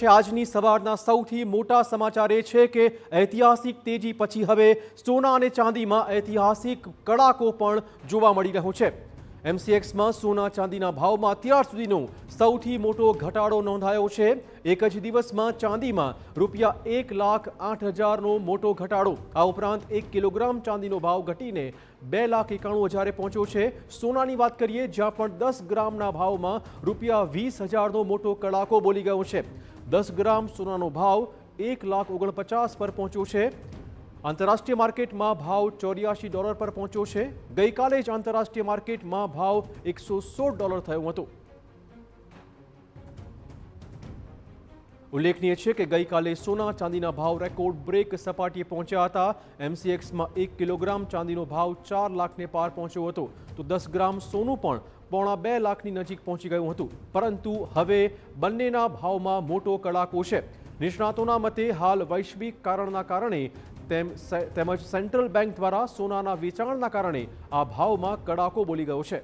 આજની સવારના સૌથી મોટા સમાચાર એ છે કે ઐતિહાસિક તેજી પછી હવે સોના અને ચાંદીમાં ઐતિહાસિક કડાકો પણ જોવા મળી રહ્યો છે। એમસીએક્સમાં સોના ચાંદીના ભાવમાં અત્યાર સુધીનો સૌથી મોટો ઘટાડો નોંધાયો છે। એક જ દિવસમાં ચાંદીમાં ₹1,08,000નો મોટો ઘટાડો। આ ઉપરાંત 1 કિલોગ્રામ ચાંદીનો ભાવ ઘટીને ₹2,91,000 પહોંચ્યો છે। સોનાની વાત કરીએ જ્યાં પણ 10 ગ્રામના ભાવમાં ₹20,000નો મોટો કડાકો બોલી ગયો છે। 10 ગ્રામ સોનાનો ભાવ $1,49,000 પર પહોંચ્યો છે। આંતરરાષ્ટ્રીય માર્કેટમાં ભાવ $84 પર પહોંચ્યો છે। ગઈકાલે જ આંતરરાષ્ટ્રીય માર્કેટમાં ભાવ $116 થયો હતો। ઉલ્લેખનીય છે કે ગઈકાલે સોના ચાંદીના ભાવ રેકોર્ડ બ્રેક સપાટીએ પહોંચ્યા હતા। એમસીએક્સમાં 1 કિલોગ્રામ ચાંદીનો ભાવ 4 લાખને પાર પહોંચ્યો હતો તો 10 ગ્રામ સોનું પણ પોણા 2 લાખની નજીક પહોંચી ગયું હતું। પરંતુ હવે બંનેના ભાવમાં મોટો કડાકો છે। નિષ્ણાતોના મતે હાલ વૈશ્વિક કારણના કારણે તેમજ સેન્ટ્રલ બેંક દ્વારા સોનાના વેચાણના કારણે આ ભાવમાં કડાકો બોલી ગયો છે।